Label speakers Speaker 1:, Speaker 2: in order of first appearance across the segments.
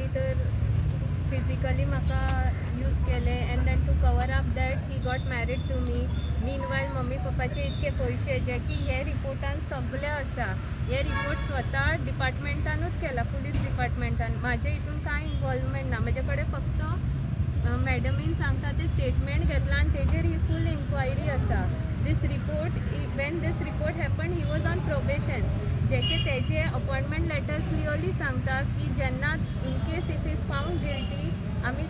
Speaker 1: पयलीं तर फिजिकली म्हाका यूज केले and then to cover up that he got married to me. Meanwhile mummy पप्पाचे इतके पयशे जे की हे रिपोर्टान सगळे आसा. हे रिपोर्ट स्वता डिपार्टमेंटानूच केला, पुलीस डिपार्टमेंटान. म्हाजे हितून कांय इन्वॉल्वमेंट ना. म्हाजे कडेन फक्त मॅडमीन सांगता ते स्टेटमेंट घेतला आनी तेजेर ही फूल इन्क्वायरी आसा. This report when this report happen he was on probation. जे की तेजे अपॉइंटमेंट लेटर क्लियरली सांगता की जेन्ना in case if is found guilty आमी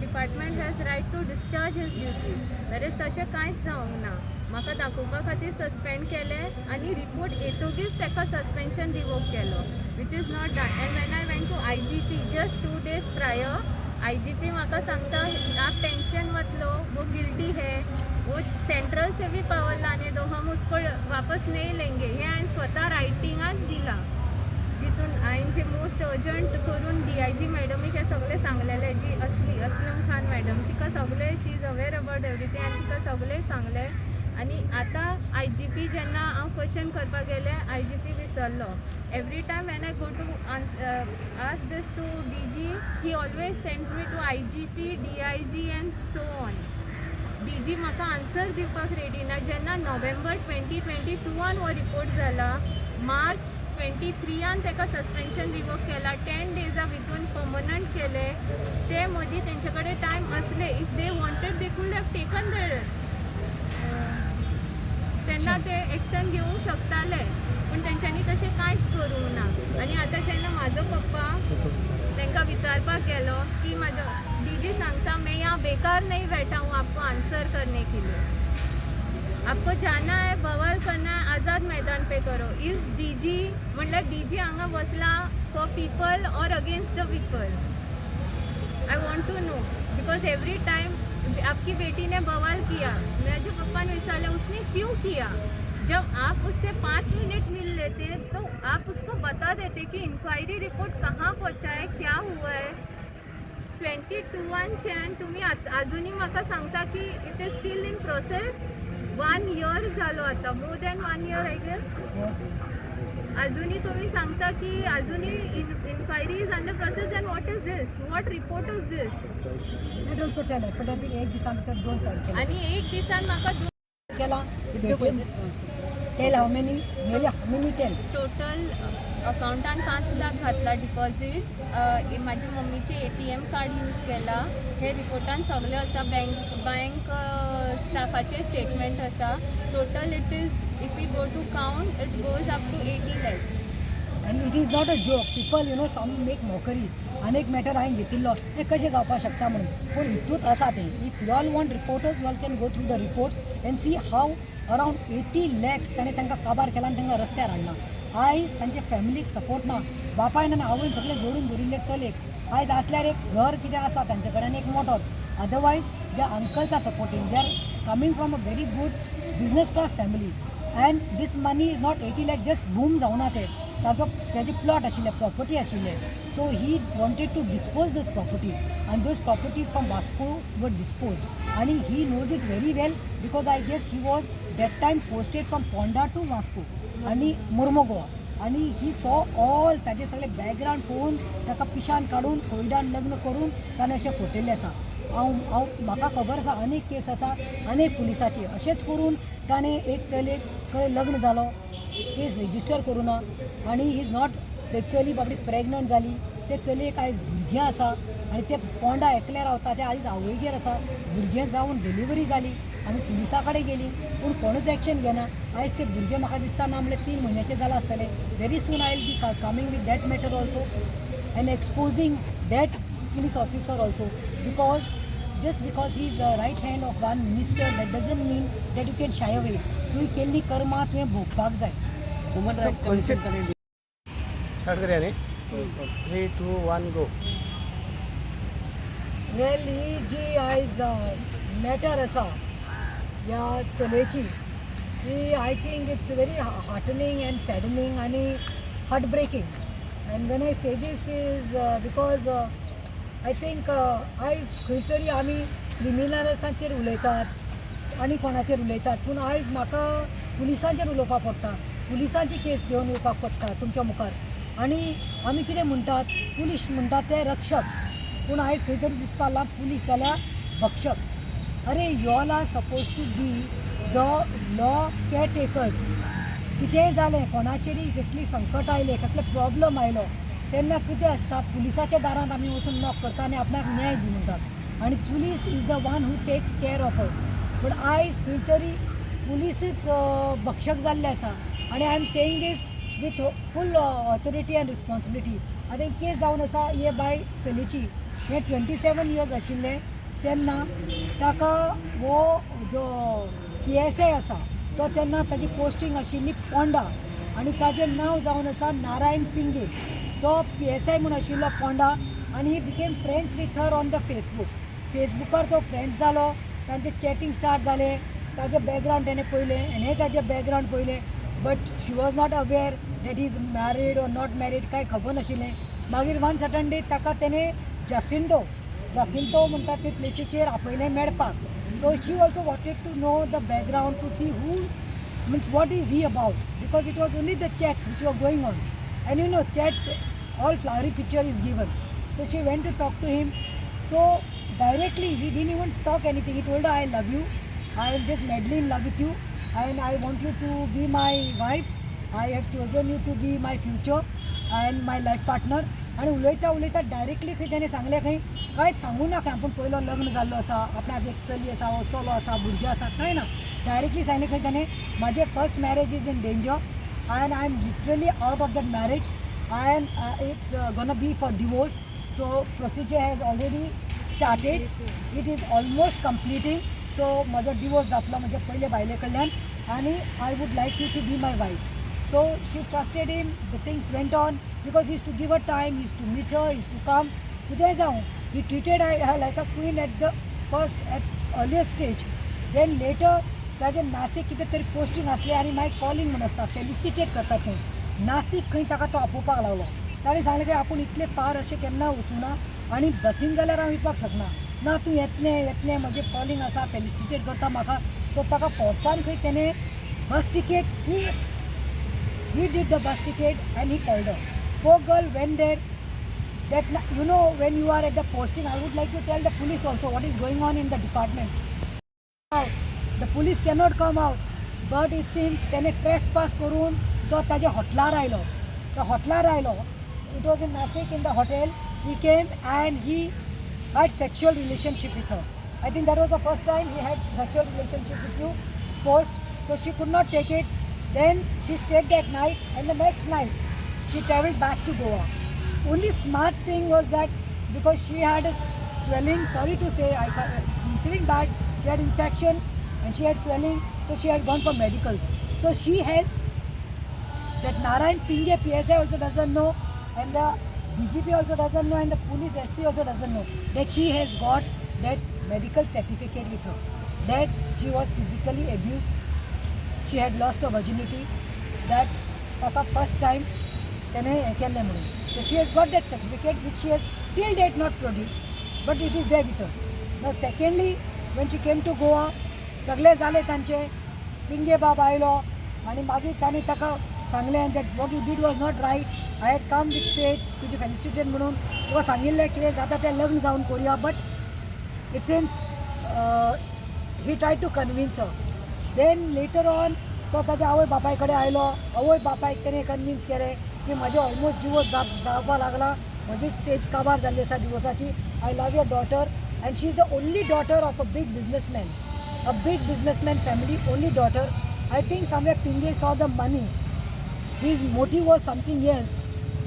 Speaker 1: department has right to discharge his duty. वेरेज तशें कांयच जावंक ना. म्हाका दाखोवपा खातीर सस्पेंड केलें आनी रिपोर्ट येतगीच ताका सस्पेन्शन रिवोक केलो, which is not done. And when I went to IGP just 2 days prior, IGP म्हाका सांगता आप टेंशन मत लो, वो गिल्टी है, वो सेंट्रल से भी पावर लाने दो, हम उसको वापस नहीं लेंगे. हे हांवें स्वता रायटिंगात दिला, जितून हांवें जे मोस्ट अर्जंट करून DIG मॅडमीक हे सगळे सांगलेले. जी असलम खान मॅडम, तिका सगळे शी इज अवेर अबाउट एवरीथींग आनी तिका सगळे सांगले. आनी आतां IGP जेन्ना हांव क्वेश्चन करपाक गेले, IGP विसरलो. Every time when I go to ask this to DG, he always sends me to IGP, DIG and so on. DG म्हाका आन्सर दिवपाक रेडी ना. जेन्ना नोव्हेंबर 2022 हो रिपोर्ट जाला, मार्च 23 ताका सस्पेन्शन रिवोक केला, 10 days भितून पर्मनंट केले. ते मदीं तेंचे कडेन टायम असले, if they wanted they could have taken देड तेन्ना ते एक्शन घेवंक शकताले, पूण तेंच्यांनी तशें कांयच करूंक ना. आनी आतां जेन्ना म्हाजो पप्पा तांकां विचारपाक गेलो की म्हाजो DG सांगता मैं यहाँ बेकार नहीं बैठा हूँ आपको आंसर करने के लिए, आपको जाना है बवाल करना है आज़ाद मैदान पे करो. इज DG म्हणल्यार DG हांगा बसला फॉर पीपल और against the people? I want to know, because every time आपकी बेटी ने बवाल किया, मेरे पप्पा ने विचारा उसने क्यों किया. जब आप उससे 5 मिनट मिल लेते तो आप उसको बता देते कि इंक्वायरी रिपोर्ट कहाँ पहुँचा है, क्या हुआ है. 22 तुम्ही अजूनही म्हाका सांगता की it is still in process. 1 year झालो आता, more than 1 year I guess. अजूनही तुम्ही सांगता की अजूनही inquiry is under process. Then what is this, what report is this?
Speaker 2: I also tell her, but एक दिसान भितर 2 साल केला.
Speaker 1: आणि एक दिसान म्हाका
Speaker 2: केला टेल हाऊ मेनी मेले हाऊ मेनी टेल
Speaker 1: टोटल अकाउंटान 5 लाख घातला डिपॉझिट. माझ्या मम्मीचे ATM कार्ड यूज केला. हे रिपोर्टान सगळे आसा. बँक स्टाफाचे स्टेटमेंट आसा. Total it is, if you go to count, it goes up to 80 lakhs.
Speaker 2: And it is not a joke. People some make mockery. अनेक मॅटर हांवें घेतिल्लो ते कशें जावपाक शकता म्हणून, पूण हितूंत आसा तें. If you all want reporters, you all can go through the reports and see how around 80 lakhs ताणें तांकां काबार केला आनी तांकां रस्त्यार हाडला. आयज तांचे फॅमिलीक सपोर्ट ना. बापायन आनी आवयन सगळे जोडून दवरिल्ले चलयेक आयज आसल्यार एक घर कितें आसा तांचे कडेन, एक motto. Otherwise they uncles are supporting. They are coming from a very good business class family. And this money is not 80 lakh just boom जावना ते. ताजे प्लॉट आशिल्ले, प्रॉपर्टी आशिल्ले. So he wanted to dispose these properties आनी those properties from Vasco वर dispose. आनी he knows it very well because I guess he was that time posted from Ponda to Vasco आनी मुर्मुगोवा. आनी ही सॉ ऑल ताजे सगळे background पळोवन ताका पिशान काडून कोविडान लग्न करून ताणें अशें फटयल्लें आसा. म्हाका खबर आसा अनेक केस आसा अनेक पुलिसाची. अशेंच करून ताणें एक चलयेक कडेन लग्न जालो, केस रेजिस्टर करूं ना आनी ही इज नॉट. ते चली बाबडी प्रेग्नंट जाली. ते चलयेक आयज भुरगें आसा आनी ते पोंडा एकले रावता. ते आयज आवयगेर आसा. भुरगें जावन डिलिव्हरी जाली. आमी पुलिसा कडेन गेली पूण कोणूच एक्शन घेना. आयज ते भुरगें म्हाका दिसता ना म्हणल्यार 3 म्हयन्याचें जालां आसतलें. Very soon I will be coming with that matter also and exposing that police officer also. Because just because he is a right hand of one minister, that doesn't mean that you can shy away. तुवें केल्ली कर्मां तुवें भोगपाक जाय.
Speaker 3: Human right commission कडेन start करूया न्ही. 3, 2, 1 गो.
Speaker 2: वेल ही जी आयज matter आसा ह्या चलयेची, ही I think it's very heartening and saddening आनी heart breaking. And when I say this is because I think आयज खंय तरी आमी क्रिमिनल्सांचेर उलयतात आनी कोणाचेर उलयतात, पूण आयज म्हाका पुलिसांचेर उलोवपाक पडटा. पुलिसांची केस घेवन येवपाक पडटा तुमच्या मुखार. आनी आमी कितें म्हणटात पुलीस म्हणटात ते रक्षक पूण आयज खंय तरी दिसपा लागला पुलीस जाल्यार भक्षक अरे you all are suppose to be the law caretakers कितेंय जालें कोणाचेरी कसली संकट आयलें कसलो प्रॉब्लम आयलो तेन्ना कितें आसता पुलिसाच्या दारांत आमी वचून नॉक करता आनी आपणाक न्याय दी म्हणटात आनी police is the one who takes care of us but आयज खंय तरी पुलीसच भक्षक जाल्ले आसा आनी I am saying this with full authority and responsibility आतां एक केस जावन आसा हे बाय चलीची हे 27 इयर्स आशिल्ले तेन्ना ताका हो जो PSI आसा तो तेन्ना ताजी पोस्टींग आशिल्ली पोंडा आनी ताजें नांव जावन आसा नारायण पिंगे तो PSI म्हूण आशिल्लो पोंडा आनी he became friends with her on the फेसबुकार तो फ्रेंड जालो तांचें चॅटींग स्टार्ट जालें ताजें बॅकग्रावंड तेणें पयलें हेणेंय ताजें बॅकग्रावंड पयलें but she was not aware that is married or not married कांय खबर नाशिल्लें मागीर वन सटन डे ताका तेणें जासिंटो म्हणटा ते प्लेसीचेर आपयलें मेळपाक so she also wanted to know the background to see who means what is he about because it was only the chats which were going on and you know chats all flowery picture is given so she went to talk to him so directly he didn't even talk anything. He told her, I love you, I am just madly in love with you and I want you to be my wife. I have chosen you to be my future and my life partner. आणि उलयता directly खंय तेणें सांगलें खंय कांयच सांगूं ना खंय आपूण पयलो लग्न जाल्लो आसा आपणाक एक चली आसा वो चलो आसा भुरगें आसा कांय ना डायरेक्टली सांगलें खंय तेणें म्हाजें first marriage is in danger end I am literally out of that marriage end it's gonna be for divorce so procedure has already started, it is almost completing, so माझो डिवोर्स जातलो म्हणजे पयले बायले कडल्यान आनी I would like you to be my wife. So she trusted him, the things went on because he used to give her time, he used to meet her, he used to come. कितें जावं he treated her like a queen at the earlier stage. Then later ताजें नासीक कितें तरी posting आसलें आनी मागीर calling म्हूण आसता फेलिसिटेट करतात थंय नासीक खंय ताका तो आपोवपाक लागलो ताणें सांगलें की आपूण इतले फार अशें केन्ना वचूना आनी बसीन जाल्यार हांव येवपाक शकना ना तूं येतलें म्हजें कॉलिंग आसा फेलिसिटेट करता म्हाका सो ताका फोर्सान खंय तेणें bus ticket he did the bus ticket and he called her poor girl went there that you know when you are at the posting I would like to tell the police also what is going on in the department the police cannot come out but it seems tene trespass करून तो ताजे हॉटेलार आयलो it was in Nasik in the hotel he came and he had sexual relationship with her I think that was the first time he had sexual relationship with you post so she could not take it then she stayed that night and the next night she traveled back to Goa. Only smart thing was that because she had a swelling, sorry to say, I'm feeling bad, she had infection and she had swelling, so she had gone for medicals. So she has, that Narayan Pinge PSI also doesn't know and the DGP also doesn't know and the police SP also doesn't know that she has got that medical certificate with her, that she was physically abused, she had lost her virginity, that Papa first time so she has got that certificate which she has till date not produced but it is there with us. Now secondly when she came to Goa सगळे जाले तांचे पिंगे बाब आयलो आनी मागीर तांणी ताका सांगलें that what you did was not right I had come with faith तुजी फेलिसिटेशन म्हणून तुका सांगिल्लें कितें जाता तें लग्न जावन करुया but it seems he tried to convince her then later on तो ताज्या आवय बापाय कडेन आयलो आवय बापायक तेणें कन्विन्स केलें की म्हाजे ऑलमोस्ट डिवोर्स जावपाक लागला म्हजी स्टेज काबार जाल्ली आसा डिवोर्साची I love your daughter and she is the only daughter of a big businessman family only daughter I think somewhere पिंगे saw the money his motive was something else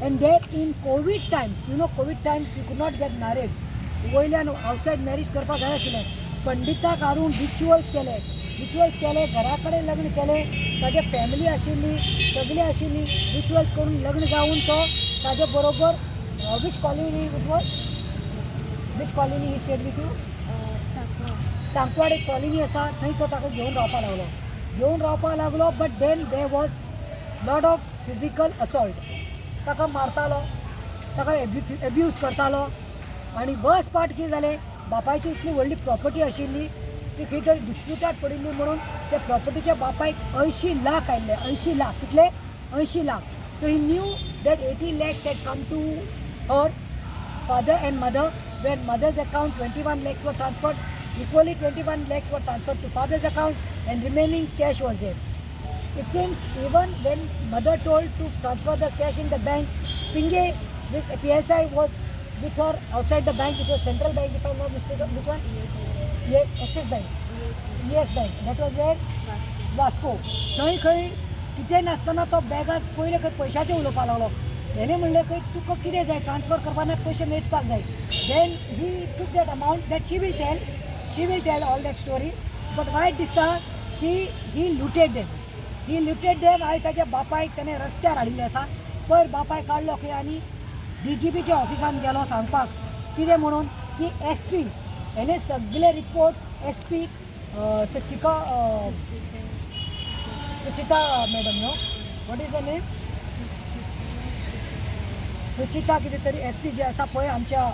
Speaker 2: and that in covid times you know covid times we could not get married वयल्यान outside marriage करपाक जाय आशिल्लें पंडिताक हाडून rituals केले घरा कडेन लग्न केलें ताजे फॅमिली आशिल्ली सगळीं आशिल्लीं रिच्युअल्स करून लग्न जावन तो ताजे बरोबर which colony which colony he stayed with you Sankwad एक कॉलनी आसा थंय तो ताका घेवन रावपाक लागलो but then there was lot of physical assault ताका मारतालो ताका एब्यूज करतालो आनी वर्स पार्ट कितें जालें बापायची इतली व्हडली प्रॉपर्टी आशिल्ली ती खंय तरी डिस्प्युटात पडिल्ली म्हणून त्या प्रॉपर्टीच्या बापायक 80 लाख आयिल्ले 80 लाख कितले 80 lakh so he new that 80 lakhs had come to her father and mother, where mother's account 21 lakhs were transferred, equally 21 lakhs were transferred to father's account, and remaining cash was there. It seems even when mother told to transfer the cash in the bank, Pinge, this PSI was with her outside the bank. It was Central Bank, if I'm not mistaken. Which one? Yeah, Axis Bank. Yes Bank. That was where? Vasco. थंय खंय कितें नासतना तो बॅगात पयले खंय पयशांचें उलोवपाक लागलो. हेणे म्हणलें खंय तुका कितें जाय ट्रान्सफर करपाक पयशे मेजपाक जाय. Then he took that amount that she will tell all that story. But वायट दिसता की he looted them. आयज ताच्या बापायक ताणें रस्त्यार हाडिल्लें आसा. पयर बापाय काडलो खंय आनी DGPच्या ऑफिसान गेलो सांगपाक कितें म्हणून की SP हेणे सगळे reports SP Suchita madam know what is the name Suchita कितें तरी SP जे आसा पळय आमच्या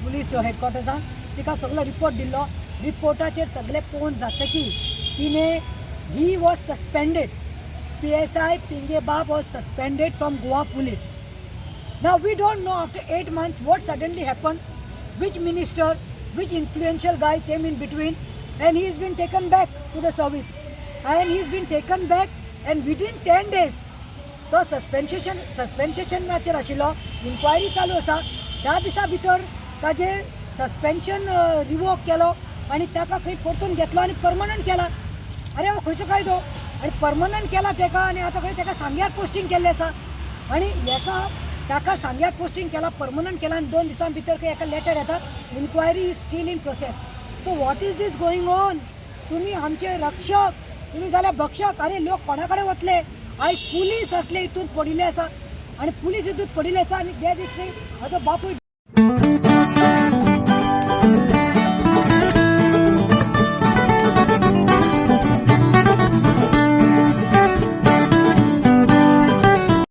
Speaker 2: पुलीस हेडक्वॉर्टर्सान तिका सगळो रिपोर्ट दिल्लो. रिपोर्टाचेर सगळे पळोवन जातकीर तिने he was suspended. PSI Pinge Bab was suspended from Goa police. Now we don't know after 8 months what suddenly happened, which minister, which influential guy came in between, and he's been taken back to the service. And he's been taken back, and within 10 days, तो सस्पेन्शनाचेर आशिल्लो. Inquiry चालू आसा. 10 दिसां भितर ताजे suspension revoke केलो आनी ताका खंय परतून घेतलो आनी परमनंट केला. अरे हो खंयचो कायदो आनी परमनंट केला ताका आनी आतां खंय ताका सांग्यार पोस्टींग केल्लें आसा आनी ताका सांग्यार पोस्टींग केला परमनंट केला आनी 2 दिसां भितर खंय एका लेटर येता inquiry is still in process. So what is this going on? तुमी आमचे रक्षक, तुमी जाल्यार भक्षक. अरे लोक कोणा कडेन वतले? आयज पुलीस असले हितून पडिल्ले आसा आनी पुलीस हितून पडिल्ले आसा आनी ते दिसले हाजो बापूय